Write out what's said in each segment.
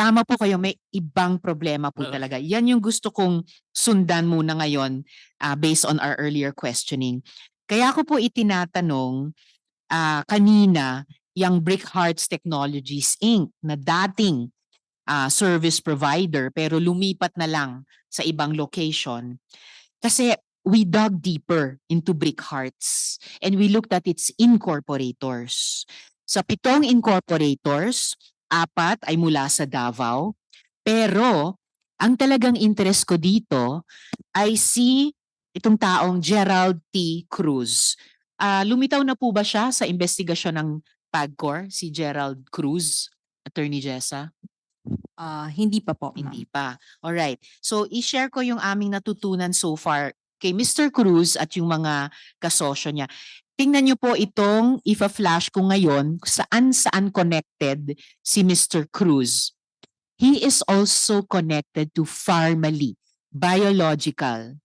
tama po kayo, may ibang problema po Oo. talaga. Yan yung gusto kong sundan muna ngayon based on our earlier questioning. Kaya ko po itinatanong kanina yung Brick Hearts Technologies Inc. na dating service provider pero lumipat na lang sa ibang location. Kasi we dug deeper into Brick Hearts and we looked at its incorporators. Sa 7 incorporators, 4 ay mula sa Davao. Pero ang talagang interest ko dito ay si itong taong Gerald T. Cruz. Lumitaw na po ba siya sa investigasyon ng PAGCOR, si Gerald Cruz, Attorney Jessa? Hindi pa po, Hindi ma'am. pa. Alright. So, i-share ko yung aming natutunan so far kay Mr. Cruz at yung mga kasosyo niya. Tingnan niyo po itong ifa-flash ko ngayon saan-saan connected si Mr. Cruz. He is also connected to Pharmaly, biological.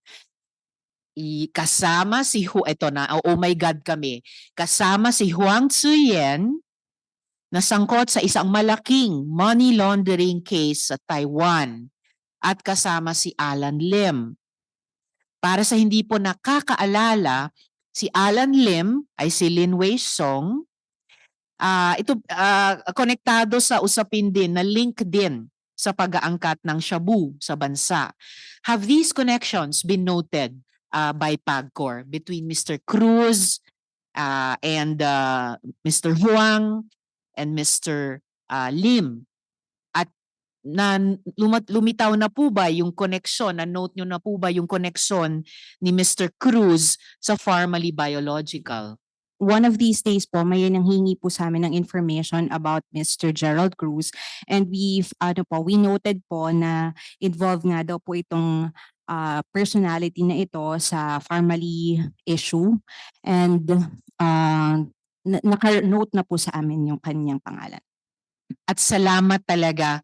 Kasama si ito na, oh my God kami. Kasama si Huang Tzuyen, na sangkot sa isang malaking money laundering case sa Taiwan at kasama si Alan Lim. Para sa hindi po nakakaalala, si Alan Lim ay si Lin Wei Song. Konektado sa usapin din na link din sa pag-aangkat ng shabu sa bansa. Have these connections been noted by PAGCOR between Mr. Cruz and Mr. Huang and Mr. Lim? At lumitaw na po ba yung connection, na-note nyo na po ba yung connection ni Mr. Cruz sa Pharmaly Biological? One of these days po, may nanghingi po sa amin ng information about Mr. Gerald Cruz, and we noted po na involved nga daw po itong personality na ito sa Pharmaly issue, and naka-note na po sa amin yung kanyang pangalan. At salamat talaga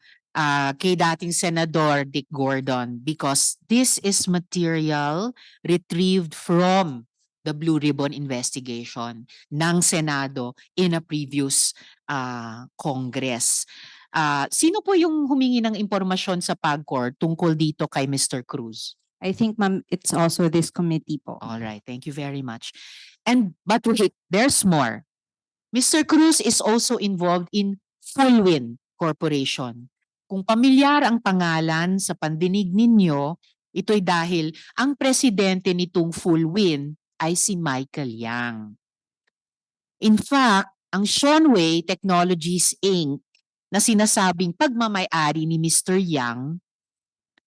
kay dating Senador Dick Gordon, because this is material retrieved from the Blue Ribbon investigation ng Senado in a previous Congress. Sino po yung humingi ng impormasyon sa PAGCOR tungkol dito kay Mr. Cruz? I think, ma'am, it's also this committee po. All right, thank you very much. But wait, there's more. Mr. Cruz is also involved in Fullwin Corporation. Kung pamilyar ang pangalan sa pandinig ninyo, ito'y dahil ang presidente nitong Fullwin ay si Michael Yang. In fact, ang Seanway Technologies Inc. na sinasabing pagmamay-ari ni Mr. Yang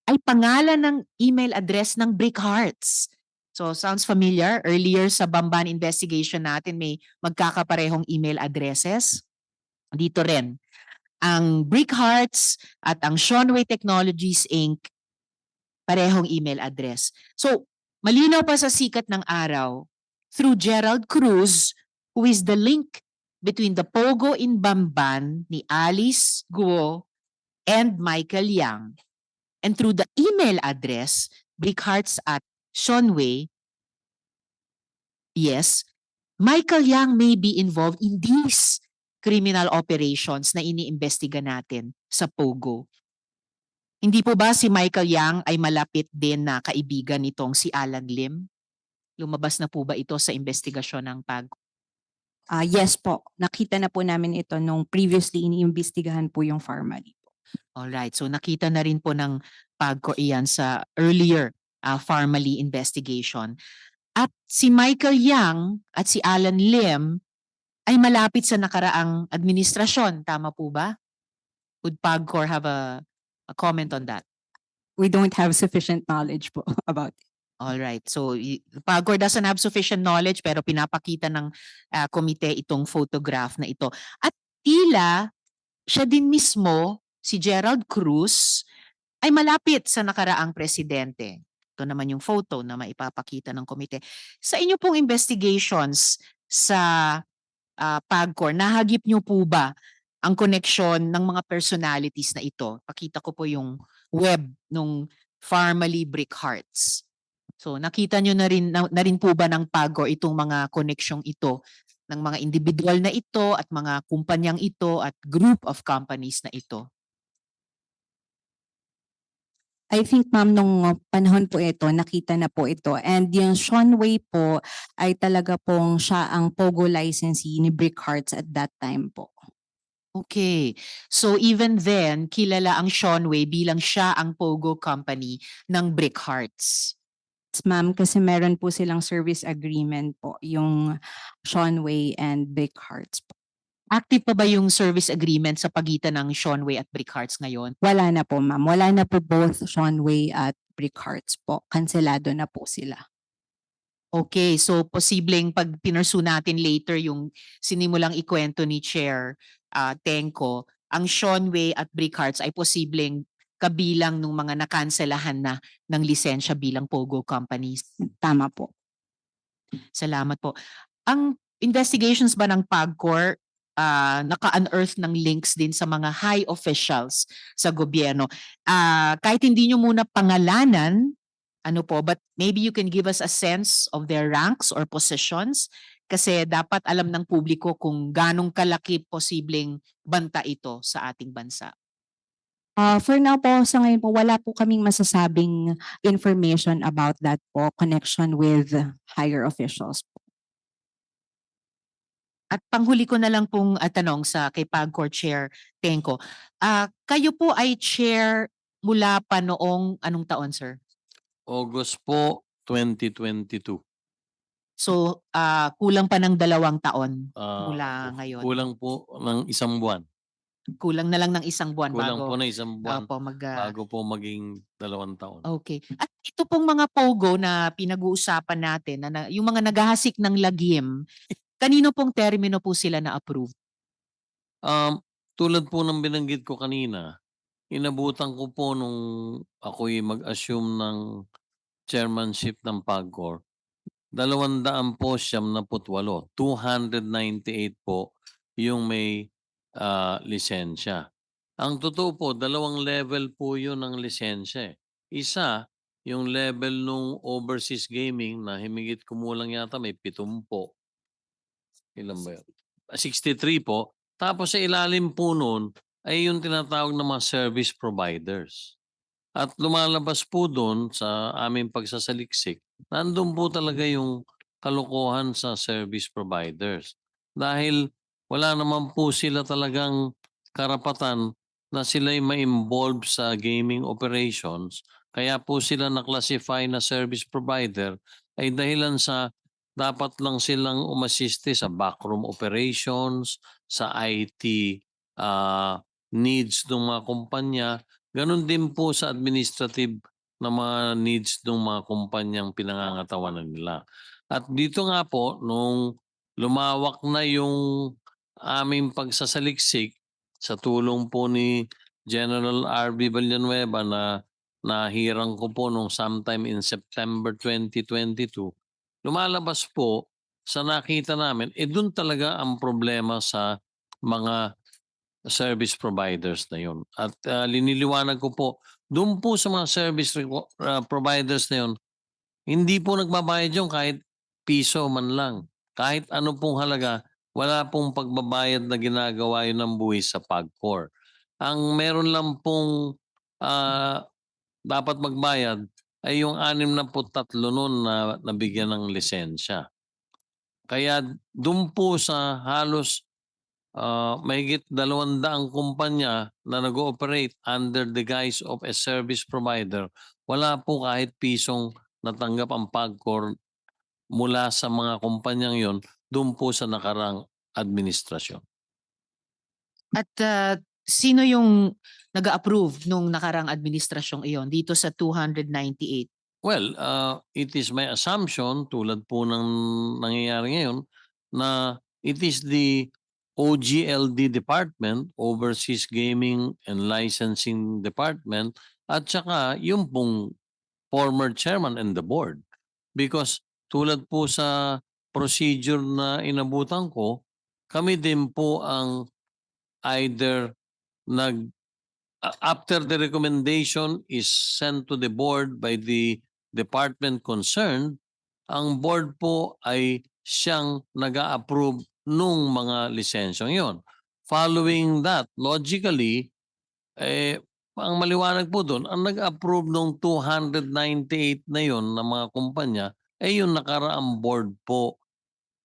ay pangalan ng email address ng Brick Hearts. So, sounds familiar? Earlier sa Bamban investigation natin, may magkakaparehong email addresses. Dito rin, ang Brick Hearts at ang Seanway Technologies Inc. parehong email address. So, malinaw pa sa sikat ng araw, through Gerald Cruz, who is the link between the Pogo in Bamban ni Alice Guo and Michael Yang, and through the email address, Brickhearts at Seanway, yes, Michael Yang may be involved in these criminal operations na iniimbestiga natin sa Pogo. Hindi po ba si Michael Yang ay malapit din na kaibigan nitong si Alan Lim? Lumabas na po ba ito sa investigasyon ng PAGCOR? Yes po, nakita na po namin ito nung previously iniimbestigahan po yung Pharmaly. Alright, so nakita na rin po ng PAGCOR iyan sa earlier Pharmaly investigation. At si Michael Yang at si Alan Lim ay malapit sa nakaraang administrasyon, tama po ba? Would PAGCOR have a comment on that? We don't have sufficient knowledge po about it. Alright, so PAGCOR doesn't have sufficient knowledge pero pinapakita ng komite itong photograph na ito. At tila siya din mismo, si Gerald Cruz, ay malapit sa nakaraang presidente. Ito naman yung photo na maipapakita ng komite. Sa inyo pong investigations sa PAGCOR, nahagip nyo po ba ang koneksyon ng mga personalities na ito? Pakita ko po yung web ng Pharmaly Brick Hearts. So nakita nyo na rin po ba ng PAGCOR itong mga koneksyong ito ng mga individual na ito at mga kumpanyang ito at group of companies na ito? I think ma'am nung panahon po ito nakita na po ito, and yung Sean Way po ay talaga pong siya ang POGO licensee ni Brick Hearts at that time po. Okay. So even then, kilala ang Seanway bilang siya ang Pogo company ng Brick Hearts. Yes, ma'am, kasi meron po silang service agreement po yung Sean Way and Brick Hearts po. Active pa ba yung service agreement sa pagitan ng Seanway at Brick Hearts ngayon? Wala na po ma'am, wala na po both Sean Way at Brick Hearts po. Kanselado na po sila. Okay, so posibleng pag pinursu natin later yung sinimulang ikwento ni Chair Tenko, ang Seanway at Brick Hearts ay posibleng kabilang ng mga nakanselahan na ng lisensya bilang Pogo companies. Tama po. Salamat po. Ang investigations ba ng PAGCOR naka-unearth ng links din sa mga high officials sa gobyerno? Kahit hindi nyo muna pangalanan, ano po, but maybe you can give us a sense of their ranks or positions kasi dapat alam ng publiko kung ganong kalaki posibleng banta ito sa ating bansa. For now po, sa ngayon po, wala po kaming masasabing information about that po, connection with higher officials po. At panghuli ko na lang pong tanong sa kay PAGCOR Chair Tenko. Kayo po ay chair mula pa noong anong taon, sir? August po 2022. So, kulang pa ng 2 taon Ah, mula ngayon. Kulang po ng isang buwan. Kulang na lang ng 1 buwan Kulang bago po na isang buwan opo, bago po maging 2 taon. okay. At ito pong mga pogo na pinag-uusapan natin yung mga naghahasik ng lagim, kanino pong termino po sila na-approve? Tulad po ng binanggit ko kanina, inabutan ko po nung ako'y mag-assume ng chairmanship ng PAGCOR, 298, 298 po yung may lisensya. Ang totoo po, 2 level po yun ng lisensya. Isa, yung level nung overseas gaming na himigit kumulang yata may 70. Ilan ba yun? 63 po. Tapos sa ilalim po nun ay yung tinatawag na mga service providers. At lumalabas po doon sa aming pagsasaliksik, nandun po talaga yung kalokohan sa service providers. Dahil wala naman po sila talagang karapatan na sila'y ma-involve sa gaming operations. Kaya po sila na-classify na service provider ay dahilan sa dapat lang silang umasiste sa backroom operations, sa IT needs ng mga kumpanya. Ganon din po sa administrative na mga needs ng mga kumpanyang pinangangatawanan nila. At dito nga po, nung lumawak na yung aming pagsasaliksik sa tulong po ni General R.B. Villanueva na nahirang ko po nung sometime in September 2022, lumalabas po sa nakita namin, doon talaga ang problema sa mga service providers na yun. At liniliwanag ko po, doon po sa mga service providers na yun, hindi po nagbabayad yung kahit piso man lang. Kahit ano pong halaga, wala pong pagbabayad na ginagawa yun ng buwis sa PAGCOR. Ang meron lang pong dapat magbayad ay yung 63 noon na nabigyan ng lisensya. Kaya doon po sa halos mahigit 200 kumpanya na nag-ooperate under the guise of a service provider, wala po kahit pisong natanggap ang PAGCOR mula sa mga kumpanyang yon doon po sa nakarang administrasyon. At sino yung nag-approve nung nakarang administrasyong iyon dito sa 298? Well, it is my assumption tulad po ng nangyayari ngayon na it is the OGLD Department, Overseas Gaming and Licensing Department, at saka yung pong former chairman and the board. Because tulad po sa procedure na inabutan ko, kami din po ang either after the recommendation is sent to the board by the department concerned, ang board po ay siyang nag-a-approve nung mga lisensyong yon. Following that, logically, ang maliwanag po doon, ang nag-approve ng 298 na yon na mga kumpanya, yung nakaraang board po.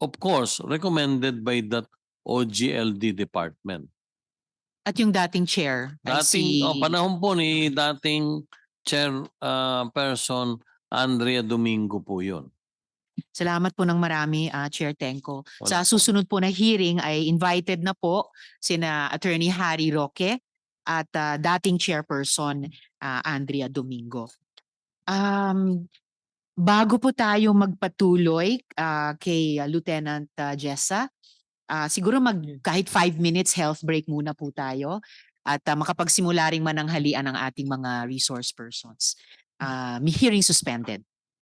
Of course, recommended by that OGLD department. At yung dating chair ay si... Panahon po ni dating chair person Andrea Domingo po yun. Salamat po ng marami, Chair Tenko. Sa Wala po. susunod po na hearing ay invited na po sina Attorney Harry Roque at dating chairperson Andrea Domingo. Bago po tayo magpatuloy kay Lieutenant Jessa, siguro kahit 5 minutes health break muna po tayo at makapagsimula ring mananghalian ang ating mga resource persons. Hearing suspended.